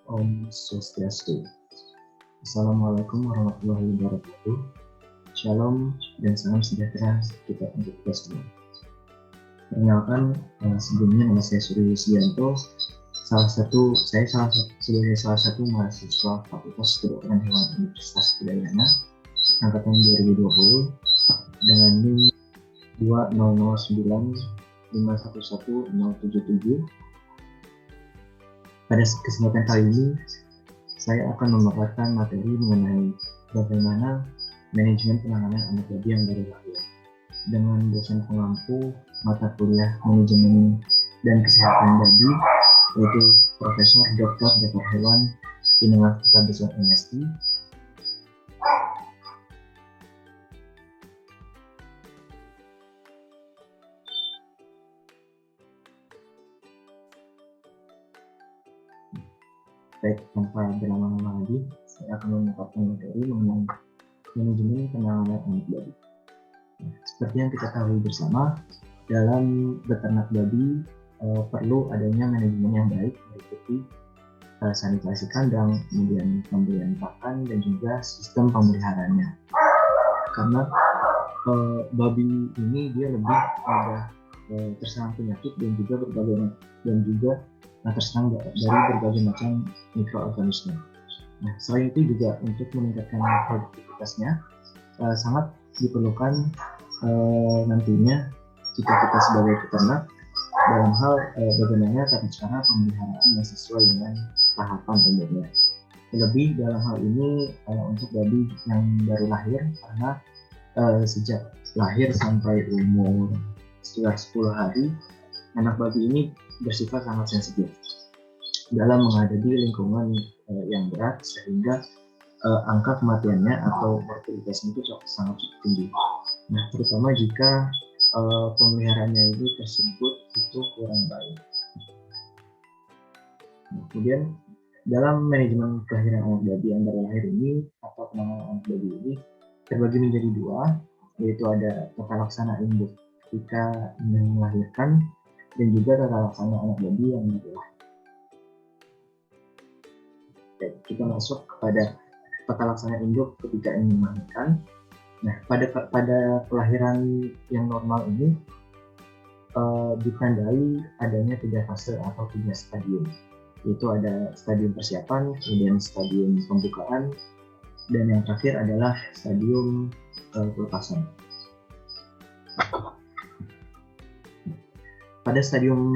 Om Swastiastu. Assalamualaikum warahmatullahi wabarakatuh. Shalom dan salam sejahtera kita untuk kita semua. Perkenalkan, sebelumnya nama saya Suryo Yusianto. Sebagai salah satu mahasiswa Fakultas Kedokteran Hewan Universitas Udayana angkatan 2020 dengan NIM 20095111077. Pada kesempatan kali ini, saya akan memaparkan materi mengenai bagaimana manajemen penanganan anak babi yang baru lahir dengan dosen pengampu mata kuliah manajemen dan kesehatan babi, yaitu Profesor Dr. Dokter Hewan Universitas Besar MSI. Baik, tanpa berlama-lama lagi, saya akan memaparkan materi mengenai manajemen penanganan anak babi. Seperti yang kita tahu bersama, dalam beternak babi perlu adanya manajemen yang baik, meliputi sanitasi kandang, kemudian pemberian pakan, dan juga sistem pemeliharaannya. Karena babi ini dia lebih mudah terserang penyakit dan juga terserang dari berbagai macam mikroorganisme. Nah, selain itu juga untuk meningkatkan produktivitasnya sangat diperlukan nantinya jika kita sebagai peternak dalam hal bagaimana tata cara pemeliharaan yang sesuai dengan tahapan umurnya. Lebih dalam hal ini untuk babi yang baru lahir, karena sejak lahir sampai umur sekitar 10 hari, anak babi ini bersifat sangat sensitif dalam menghadapi lingkungan yang berat, sehingga angka kematiannya atau mortalitasnya itu sangat tinggi. Nah, terutama jika pemeliharaannya itu tersebut itu kurang baik. Nah, kemudian dalam manajemen kelahiran anak babi yang baru lahir ini atau penanganan anak babi ini terbagi menjadi dua, yaitu ada tata laksana induk ketika melahirkan dan juga tata laksana anak babi yang baru lahir. Kita masuk kepada tata laksana induk ketika ingin melahirkan. Nah, pada kelahiran yang normal ini ditandai adanya 3 fase atau 3 stadium, yaitu ada stadium persiapan, kemudian stadium pembukaan, dan yang terakhir adalah stadium pelepasan. Pada stadium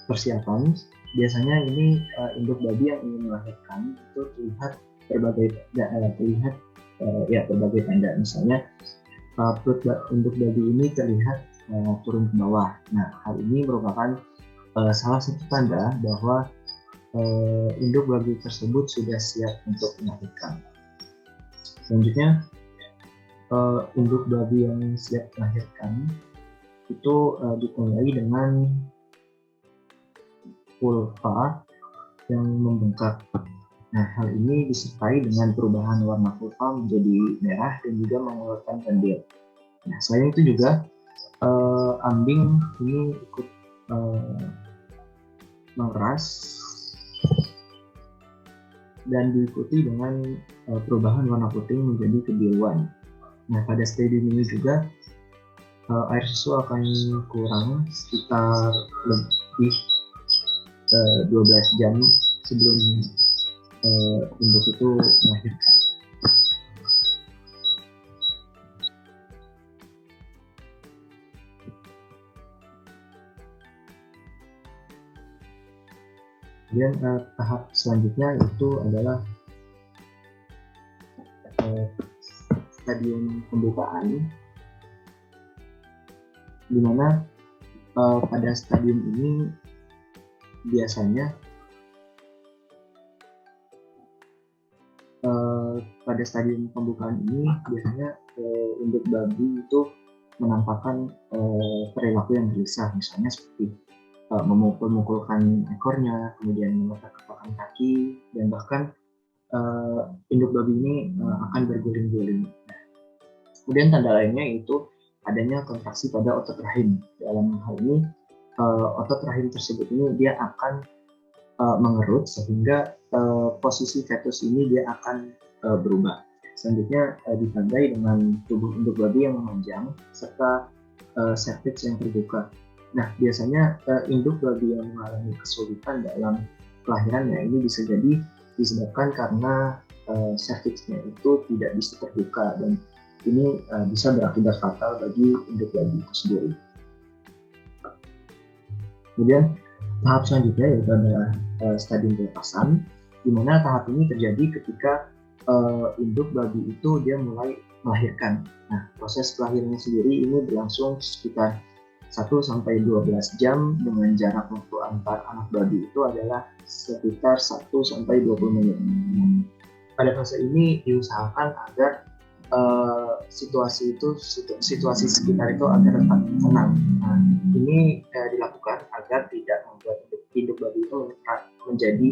persiapan, biasanya ini induk babi yang ingin melahirkan itu terlihat berbagai tanda. Misalnya perut induk babi ini terlihat turun ke bawah. Nah, hal ini merupakan salah satu tanda bahwa induk babi tersebut sudah siap untuk melahirkan. Selanjutnya, induk babi yang siap melahirkan itu ditandai dengan vulva yang membengkak. Nah, hal ini disertai dengan perubahan warna vulva menjadi merah dan juga mengeluarkan kandil. Nah, selain itu juga ambing ini ikut mengeras dan diikuti dengan perubahan warna putih menjadi kebiruan. Nah, pada stadium ini juga air susu akan kurang sekitar lebih 12 jam sebelum induk itu melahirkan. Kemudian tahap selanjutnya itu adalah stadium pembukaan, di mana pada stadium ini biasanya pada stadium pembukaan ini biasanya induk babi itu menampakkan perilaku yang gelisah, misalnya seperti memukul-mukulkan ekornya, kemudian mengepak-kepakan kaki, dan bahkan induk babi ini akan berguling-guling. Kemudian tanda lainnya itu adanya kontraksi pada otot rahim. Dalam hal ini otot rahim tersebut ini dia akan mengerut sehingga posisi fetus ini dia akan berubah. Selanjutnya ditandai dengan tubuh induk babi yang memanjang serta cervix yang terbuka. Nah, biasanya induk babi yang mengalami kesulitan dalam kelahirannya ini bisa jadi disebabkan karena cervixnya itu tidak bisa terbuka, dan ini bisa berakibat fatal bagi induk babi itu sendiri. Kemudian tahap selanjutnya yaitu adalah stadium pelepasan, di mana tahap ini terjadi ketika induk babi itu dia mulai melahirkan. Nah, proses kelahirannya sendiri ini berlangsung sekitar 1-12 jam dengan jarak waktu antar anak babi itu adalah sekitar 1-20 menit. Pada fase ini diusahakan agar situasi sekitar itu agar tetap tenang. Nah, ini dilakukan agar tidak membuat induk babi itu menjadi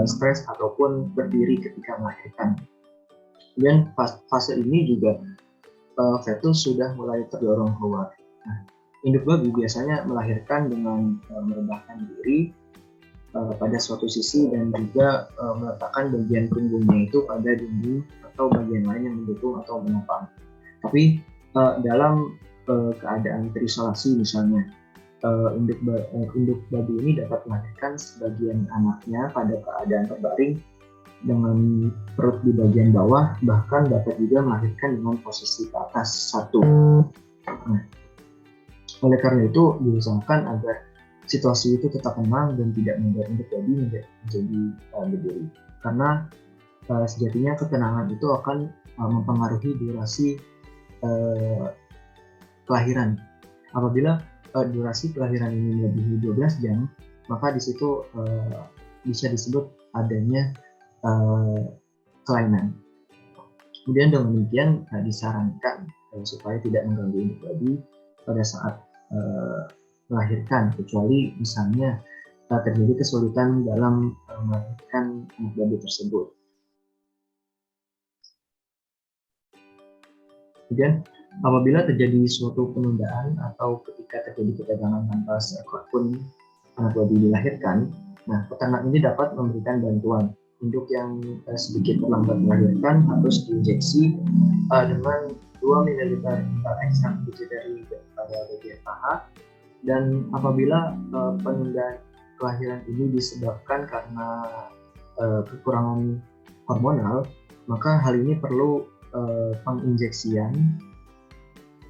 stres ataupun berdiri ketika melahirkan. Kemudian fase ini juga fetus sudah mulai terdorong keluar. Nah, induk babi biasanya melahirkan dengan merebahkan diri pada suatu sisi dan juga meletakkan bagian punggungnya itu pada dinding atau bagian lain yang mendukung atau menopang. Tapi dalam keadaan terisolasi misalnya, induk babi ini dapat melahirkan sebagian anaknya pada keadaan terbaring dengan perut di bagian bawah, bahkan dapat juga melahirkan dengan posisi ke atas satu. Nah, oleh karena itu diusahakan agar situasi itu tetap tenang dan tidak membuat induk babi menjadi berdiri. Karena sejatinya ketenangan itu akan mempengaruhi durasi kelahiran. Apabila durasi kelahiran ini melebihi 12 jam, maka di situ bisa disebut adanya kelainan. Kemudian dengan demikian disarankan supaya tidak mengganggu induk babi pada saat melahirkan, kecuali misalnya terjadi kesulitan dalam melahirkan anak babi tersebut. Kemudian apabila terjadi suatu penundaan atau ketika terjadi ketegangan tanpa seekor pun anak babi dilahirkan, nah peternak ini dapat memberikan bantuan. Induk yang sedikit terlambat melahirkan harus diinjeksi dengan 2 ml ekstrak biji dari bagian paha, dan apabila penundaan kelahiran ini disebabkan karena kekurangan hormonal, maka hal ini perlu penginjeksian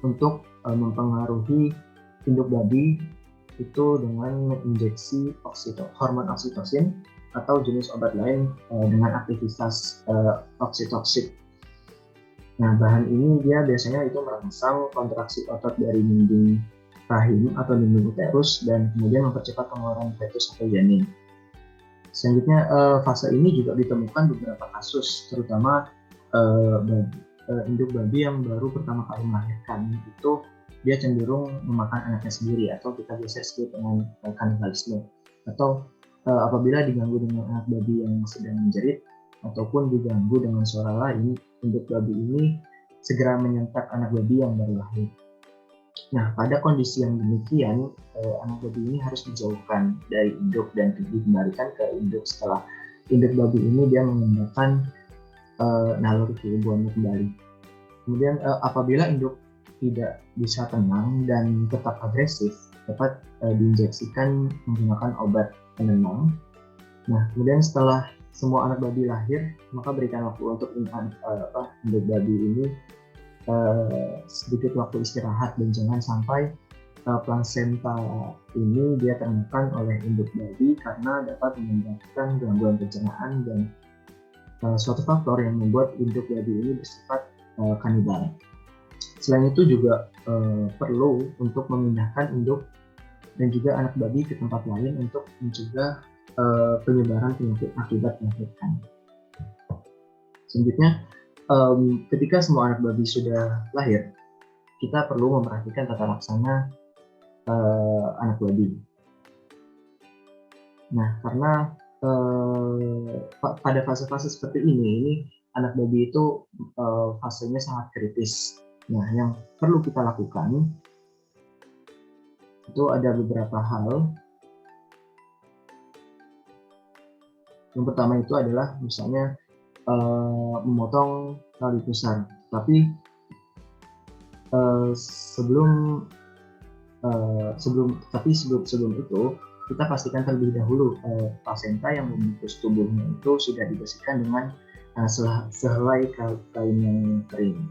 untuk mempengaruhi induk babi itu dengan menginjeksi hormon oksitosin atau jenis obat lain dengan aktivitas oksitoksik. Nah, bahan ini dia biasanya itu merangsang kontraksi otot dari dinding rahim atau dinding uterus dan kemudian mempercepat pengeluaran fetus atau janin. Selanjutnya fase ini juga ditemukan beberapa kasus, terutama induk babi yang baru pertama kali melahirkan itu dia cenderung memakan anaknya sendiri atau kita biasa sebut dengan kanibalisme, atau apabila diganggu dengan anak babi yang sedang menjerit ataupun diganggu dengan suara lain, induk babi ini segera menyentak anak babi yang baru lahir. Nah, pada kondisi yang demikian, anak babi ini harus dijauhkan dari induk dan dikembalikan ke induk setelah induk babi ini dia mengembangkan naluri keibuannya kembali. Kemudian apabila induk tidak bisa tenang dan tetap agresif, dapat diinjeksikan menggunakan obat penenang. Nah, kemudian setelah semua anak babi lahir, maka berikan waktu untuk induk babi ini sedikit waktu istirahat, dan jangan sampai plasenta ini dia termakan oleh induk babi karena dapat menyebabkan gangguan pencernaan dan suatu faktor yang membuat induk babi ini bersifat kanibal. Selain itu juga perlu untuk memindahkan induk dan juga anak babi ke tempat lain untuk mencegah penyebaran penyakit akibat melahirkan. Selanjutnya, ketika semua anak babi sudah lahir, kita perlu memperhatikan tata laksana anak babi. Nah, karena pada fase-fase seperti ini anak babi itu fasenya sangat kritis. Nah, yang perlu kita lakukan itu ada beberapa hal. Yang pertama itu adalah misalnya memotong tali pusar. Tapi sebelum sebelum itu kita pastikan terlebih dahulu plasenta yang membungkus tubuhnya itu sudah dibersihkan dengan sehelai kain yang kering.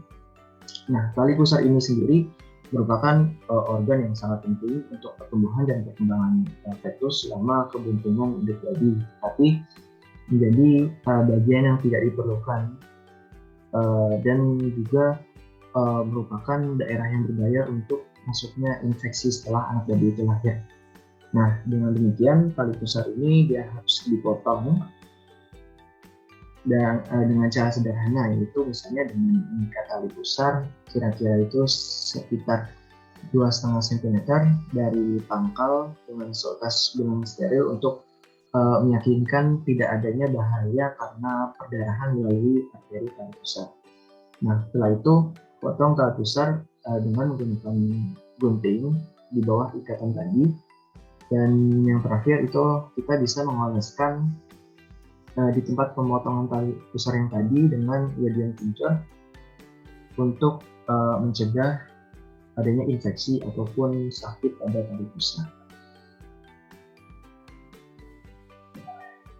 Nah, tali pusar ini sendiri merupakan organ yang sangat penting untuk pertumbuhan dan perkembangan fetus selama kebuntungan induk babi, tapi menjadi bagian yang tidak diperlukan dan juga merupakan daerah yang berbahaya untuk masuknya infeksi setelah anak babi itu lahir. Nah, dengan demikian tali pusar ini dia harus dipotong dan dengan cara sederhana, yaitu misalnya dengan mengikat tali pusar kira-kira itu sekitar 2,5 cm dari pangkal dengan steril untuk meyakinkan tidak adanya bahaya karena perdarahan melalui arteri tali pusar. Nah, setelah itu potong tali pusar dengan menggunakan gunting di bawah ikatan tadi. Dan yang terakhir itu kita bisa mengoleskan di tempat pemotongan tali pusar yang tadi dengan iodium tincture untuk mencegah adanya infeksi ataupun sakit pada tali pusar.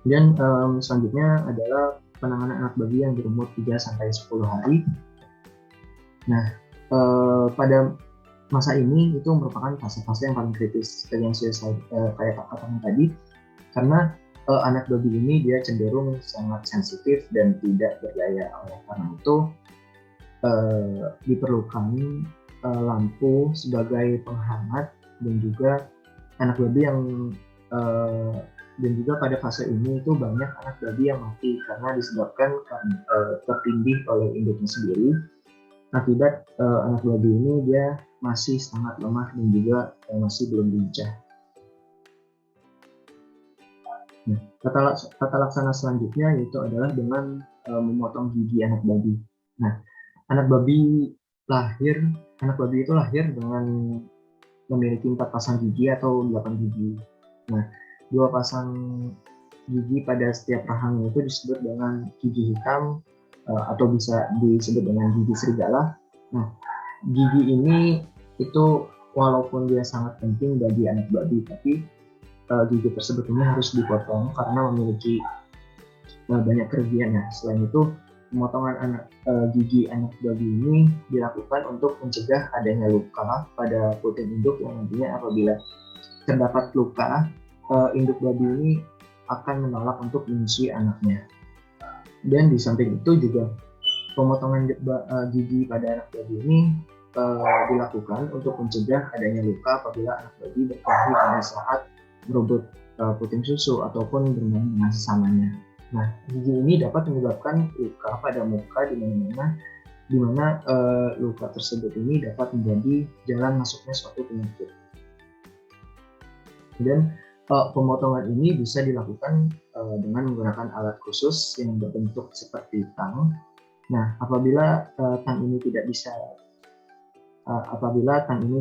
Dan selanjutnya adalah penanganan anak babi yang berumur 3-10 hari. Nah, pada masa ini itu merupakan fase-fase yang paling kritis seperti yang sudah saya kayak katakan tadi, karena anak babi ini dia cenderung sangat sensitif dan tidak berdaya. Oleh karena itu diperlukan lampu sebagai penghangat, dan juga anak babi yang dan juga pada fase ini itu banyak anak babi yang mati karena disebabkan tertindih oleh induknya sendiri. Akibat anak babi ini dia masih sangat lemah dan juga masih belum lincah. Nah, tata laksana selanjutnya yaitu adalah dengan memotong gigi anak babi. Nah, anak babi itu lahir dengan memiliki 4 pasang gigi atau 8 gigi. Nah, 2 pasang gigi pada setiap rahangnya itu disebut dengan gigi hitam atau bisa disebut dengan gigi serigala. Nah, gigi ini itu walaupun dia sangat penting bagi anak babi, tapi gigi tersebut ini harus dipotong karena memiliki banyak kerugiannya. Selain itu, pemotongan gigi anak babi ini dilakukan untuk mencegah adanya luka pada puting induk yang nantinya apabila terdapat luka, induk babi ini akan menolak untuk menyusui anaknya. Dan di samping itu juga pemotongan gigi pada anak babi ini dilakukan untuk mencegah adanya luka apabila anak babi berkelahi pada saat merebut puting susu ataupun bermain dengan sesamanya. Nah, gigi ini dapat menyebabkan luka pada muka di mana luka tersebut ini dapat menjadi jalan masuknya suatu penyakit. Dan pemotongan ini bisa dilakukan dengan menggunakan alat khusus yang berbentuk seperti tang. Nah, apabila tang ini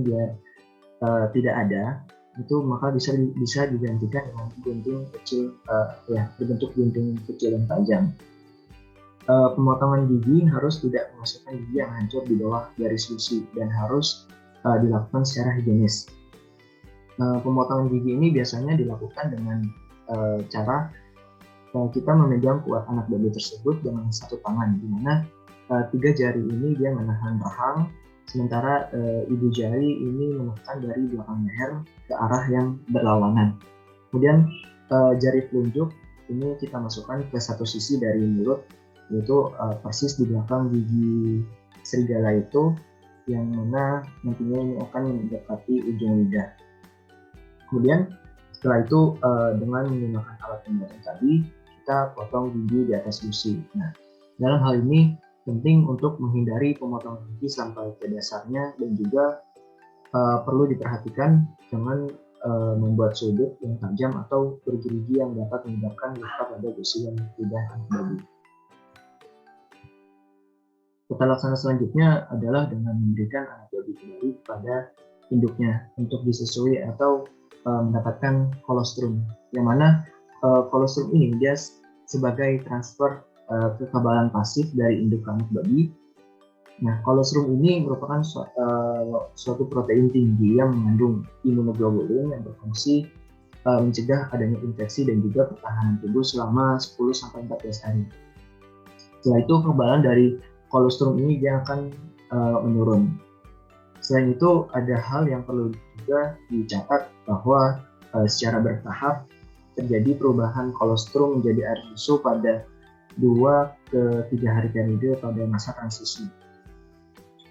dia tidak ada, itu maka bisa digantikan dengan gunting kecil berbentuk gunting kecil yang tajam. Pemotongan gigi harus tidak memasukkan gigi yang hancur di bawah garis gusi dan harus dilakukan secara higienis. Pemotongan gigi ini biasanya dilakukan dengan cara kita memegang kuat anak babi tersebut dengan satu tangan, di mana 3 jari ini dia menahan rahang, sementara ibu jari ini menekan dari belakang leher ke arah yang berlawanan. Kemudian jari telunjuk ini kita masukkan ke satu sisi dari mulut, yaitu persis di belakang gigi serigala itu, yang mana nantinya ini akan mendekati ujung lidah. Kemudian setelah itu dengan menggunakan alat pemotong tadi, kita potong gigi di atas gusi. Nah, dalam hal ini penting untuk menghindari pemotongan gigi sampai ke dasarnya, dan juga perlu diperhatikan jangan membuat sudut yang tajam atau gerigi yang dapat menyebabkan luka pada gusi dan lidah anak babi. Tata laksana selanjutnya adalah dengan memberikan anak babi kembali kepada induknya untuk disusui atau mendapatkan kolostrum, yang mana kolostrum ini dia sebagai transfer kekebalan pasif dari induk ke anak babi. Nah, kolostrum ini merupakan suatu protein tinggi yang mengandung imunoglobulin yang berfungsi mencegah adanya infeksi dan juga pertahanan tubuh selama 10-14 hari. Setelah itu kekebalan dari kolostrum ini dia akan menurun. Selain itu ada hal yang perlu juga dicatat bahwa secara bertahap terjadi perubahan kolostrum menjadi air susu pada 2-3 hari periode pada masa transisi.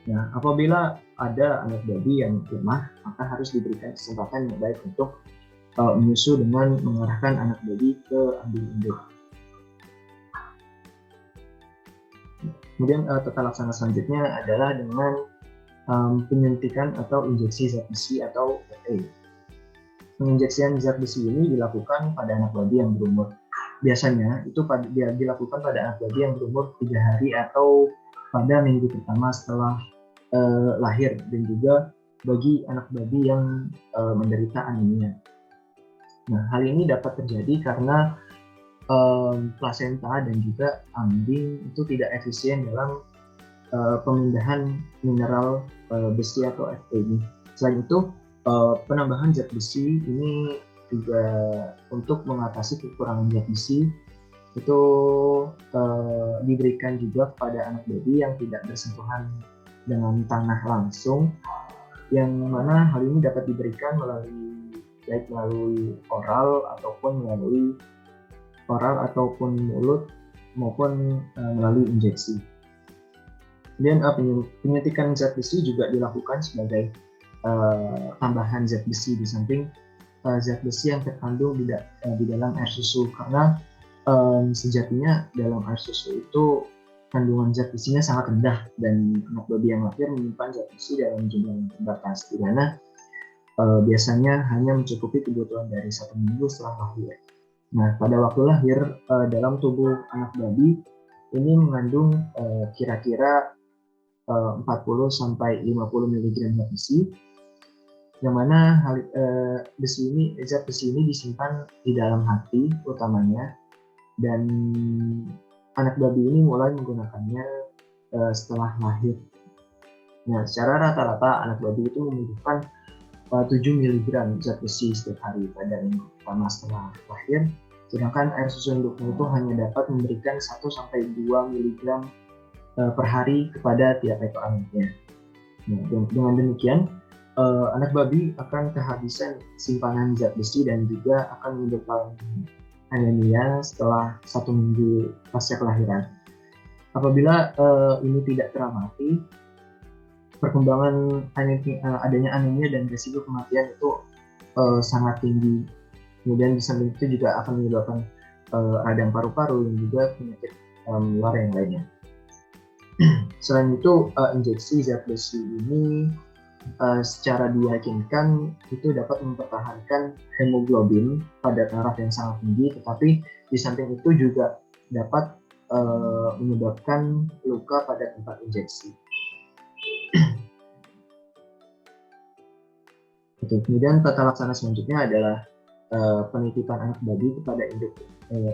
Nah, apabila ada anak babi yang lemah, maka harus diberikan kesempatan yang baik untuk menyusu dengan mengarahkan anak babi ke ambing induk. Kemudian tata laksana selanjutnya adalah dengan penyuntikan atau injeksi zat besi atau FA. Penginjeksian zat besi ini dilakukan pada anak babi yang berumur. Biasanya itu dilakukan pada anak babi yang berumur 3 hari atau pada minggu pertama setelah lahir, dan juga bagi anak babi yang menderita anemia. Nah, hal ini dapat terjadi karena plasenta dan juga ambing itu tidak efisien dalam pemindahan mineral besi atau Fa ini. Selain itu, penambahan zat besi ini juga untuk mengatasi kekurangan zat besi itu diberikan juga kepada anak babi yang tidak bersentuhan dengan tanah langsung, yang mana hal ini dapat diberikan melalui oral ataupun mulut maupun melalui injeksi. Kemudian penyuntikan zat besi juga dilakukan sebagai tambahan zat besi di samping zat besi yang terkandung di dalam air susu, karena sejatinya dalam air susu itu kandungan zat besinya sangat rendah, dan anak babi yang lahir menyimpan zat besi dalam jumlah yang terbatas, di mana biasanya hanya mencukupi kebutuhan dari 1 minggu setelah lahir. Nah, pada waktu lahir dalam tubuh anak babi ini mengandung kira-kira 40-50 mg zat besi, yang mana zat besi ini disimpan di dalam hati utamanya, dan anak babi ini mulai menggunakannya setelah lahir. Nah, secara rata-rata anak babi itu membutuhkan 7 mg zat besi setiap hari pada minggu pertama setelah lahir, sedangkan air susu induknya itu hanya dapat memberikan 1-2 mg per hari kepada tiap ekor anaknya. Nah, dengan demikian, anak babi akan kehabisan simpanan zat besi dan juga akan menyebabkan anemia setelah 1 minggu pasca kelahiran. Apabila ini tidak teramati, perkembangan adanya anemia dan risiko kematian itu sangat tinggi. Kemudian di samping itu juga akan menyebabkan radang paru-paru dan juga penyakit menular yang lainnya. Selain itu, injeksi zat besi ini secara diyakinkan itu dapat mempertahankan hemoglobin pada taraf yang sangat tinggi, tetapi di samping itu juga dapat menyebabkan luka pada tempat injeksi. Oke, kemudian tata laksana selanjutnya adalah penitipan anak babi kepada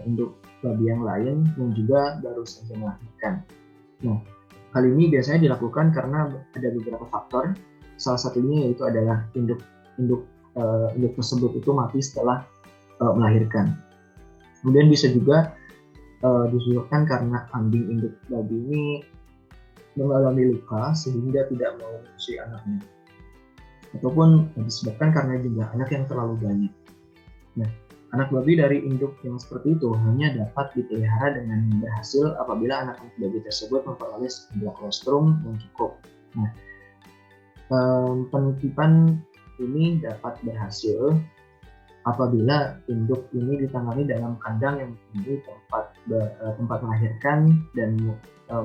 induk babi yang lain yang juga baru saja melahirkan. Nah, hal ini biasanya dilakukan karena ada beberapa faktor. Salah satunya yaitu adalah induk tersebut itu mati setelah melahirkan. Kemudian bisa juga disebabkan karena ambing induk babi ini mengalami luka sehingga tidak mau menyusui anaknya, ataupun disebabkan karena jumlah anak yang terlalu banyak. Nah, anak babi dari induk yang seperti itu hanya dapat dipelihara dengan berhasil apabila anak-anak babi tersebut memperoleh jumlah kolostrum yang cukup. Nah, penitipan ini dapat berhasil apabila induk ini ditangani dalam kandang yang mempunyai tempat melahirkan dan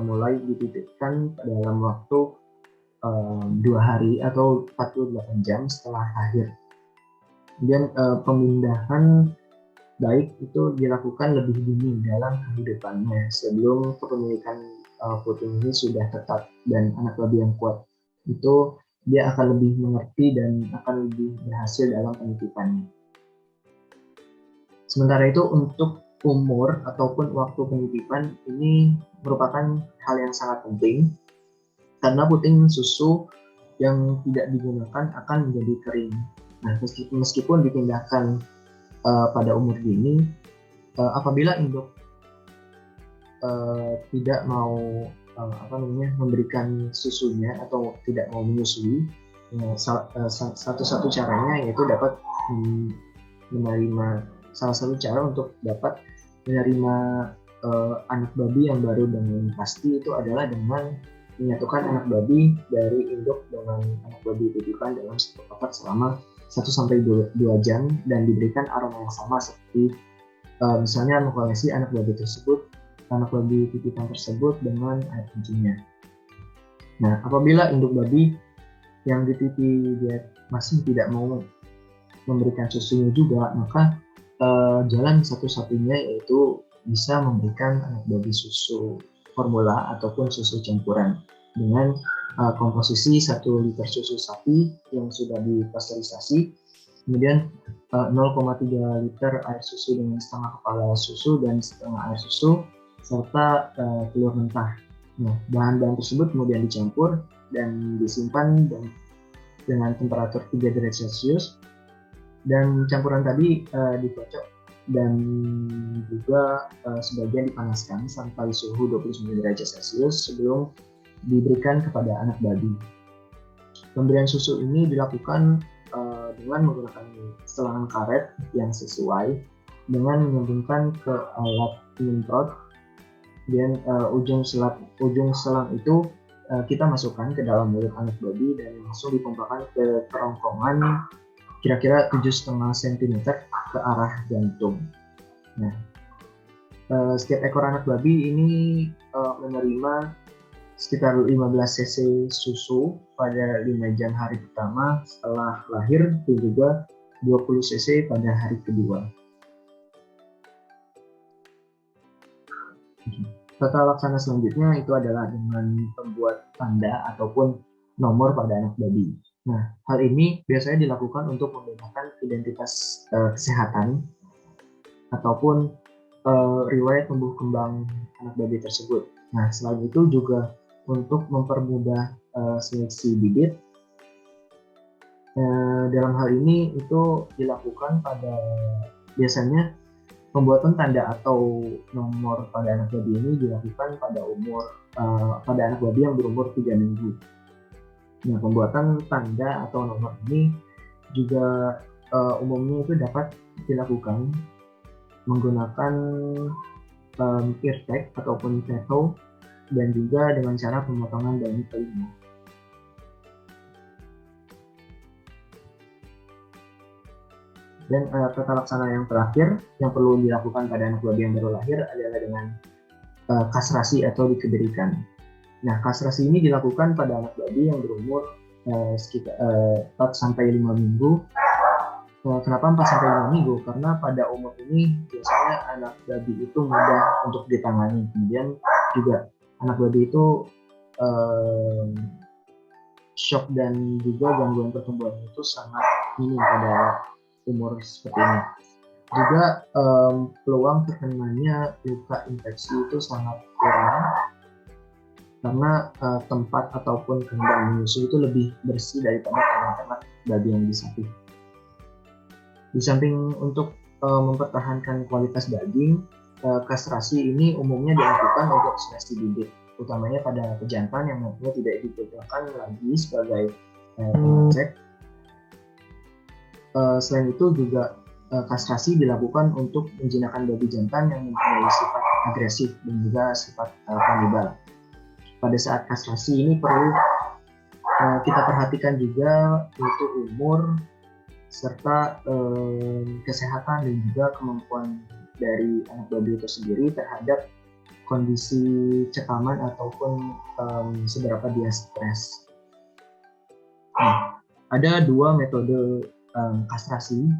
mulai dititipkan dalam waktu 2 hari atau 48 jam setelah lahir. Kemudian pemindahan baik itu dilakukan lebih dini dalam kehidupannya sebelum kepemilikan puting ini sudah tetap, dan anak babi yang kuat itu dia akan lebih mengerti dan akan lebih berhasil dalam penitipannya. Sementara itu, untuk umur ataupun waktu penitipan ini merupakan hal yang sangat penting karena puting susu yang tidak digunakan akan menjadi kering. Nah, meskipun dipindahkan pada umur dini, apabila induk tidak mau memberikan susunya atau tidak mau menyusui, satu-satu caranya yaitu dapat menerima salah satu cara untuk dapat menerima anak babi yang baru dengan pasti itu adalah dengan menyatukan anak babi dari induk dengan anak babi titipan dalam satu kotak selama 1-2 jam dan diberikan aroma yang sama seperti misalnya mengkoleksi anak babi titipan tersebut dengan air kencingnya. Nah, apabila induk babi yang dititipi dia masih tidak mau memberikan susunya juga, maka jalan satu-satunya yaitu bisa memberikan anak babi susu formula ataupun susu campuran dengan komposisi 1 liter susu sapi yang sudah dipasteurisasi, kemudian 0,3 liter air susu dengan setengah kepala susu dan setengah air susu, serta telur mentah. Nah, bahan-bahan tersebut kemudian dicampur dan disimpan dengan temperatur 3 derajat Celcius, dan campuran tadi dikocok dan juga sebagian dipanaskan sampai suhu 29 derajat Celcius sebelum diberikan kepada anak babi. Pemberian susu ini dilakukan dengan menggunakan selang karet yang sesuai dengan menyambungkan ke alat penyemprot, dan ujung selang itu kita masukkan ke dalam mulut anak babi dan langsung dipompakan ke kerongkongan kira-kira 7,5 cm ke arah jantung. Nah, setiap ekor anak babi ini menerima sekitar 15 cc susu pada 5 jam hari pertama setelah lahir dan juga 20 cc pada hari kedua. Tata laksana selanjutnya itu adalah dengan membuat tanda ataupun nomor pada anak babi. Nah, hal ini biasanya dilakukan untuk membedakan identitas kesehatan ataupun riwayat tumbuh kembang anak babi tersebut. Nah, selain itu juga untuk mempermudah seleksi bibit. Dalam hal ini itu dilakukan pada biasanya pembuatan tanda atau nomor pada anak babi ini dilakukan pada anak babi yang berumur 3 minggu. Nah, pembuatan tanda atau nomor ini juga umumnya itu dapat dilakukan menggunakan ear tag ataupun tattoo dan juga dengan cara pemotongan dari telinga. Dan tata laksana yang terakhir yang perlu dilakukan pada anak babi yang baru lahir adalah dengan kastrasi atau dikebirikan. Nah, kastrasi ini dilakukan pada anak babi yang berumur sekitar 4-5 minggu. Kenapa 4-5 minggu? Karena pada umur ini biasanya anak babi itu mudah untuk ditangani. Kemudian juga anak babi itu shock dan juga gangguan pertumbuhan itu sangat minim pada umur seperti ini. Juga peluang terkenanya luka infeksi itu sangat kurang karena tempat ataupun kandang menyusui itu lebih bersih daripada ternak babi yang disapih. Di samping untuk mempertahankan kualitas daging, kastrasi ini umumnya dilakukan untuk seleksi bibit, utamanya pada pejantan yang nantinya tidak digunakan lagi sebagai pengecek. Selain itu juga kastrasi dilakukan untuk menjinakkan babi jantan yang mempunyai sifat agresif dan juga sifat kanibal. Pada saat kastrasi ini perlu kita perhatikan juga yaitu umur serta kesehatan dan juga kemampuan dari anak babi itu sendiri terhadap kondisi cekaman ataupun seberapa dia stres. Nah, ada 2 metode kastrasi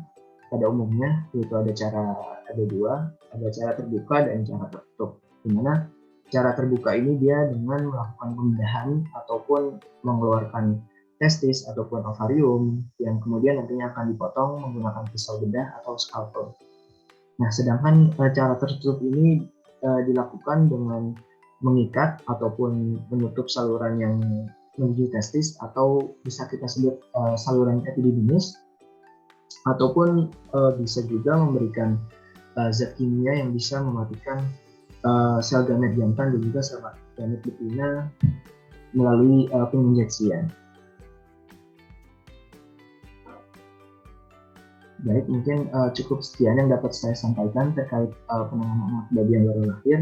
pada umumnya, yaitu ada cara terbuka dan cara tertutup. Dimana cara terbuka ini dia dengan melakukan pembedahan ataupun mengeluarkan testis ataupun ovarium yang kemudian nantinya akan dipotong menggunakan pisau bedah atau scalpel. Nah, sedangkan cara tertutup ini dilakukan dengan mengikat ataupun menutup saluran yang menuju testis, atau bisa kita sebut saluran epididymis, ataupun bisa juga memberikan zat kimia yang bisa mematikan sel gamet jantan dan juga sel gamet betina melalui penginjeksian. Baik, mungkin cukup sekian yang dapat saya sampaikan terkait penanganan anak bayi yang baru lahir.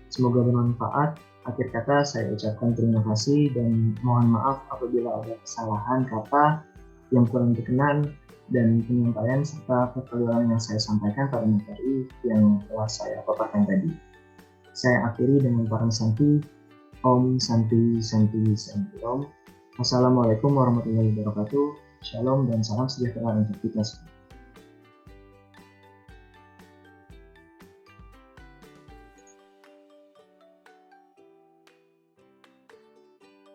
Semoga bermanfaat. Akhir kata saya ucapkan terima kasih dan mohon maaf apabila ada kesalahan kata yang kurang berkenan dan penyampaian serta kekeliruan yang saya sampaikan pada materi yang telah saya paparkan tadi. Saya akhiri dengan param santi. Om Santi Santi Santi Om. Wassalamualaikum warahmatullahi wabarakatuh. Shalom dan salam sejahtera untuk kita semua.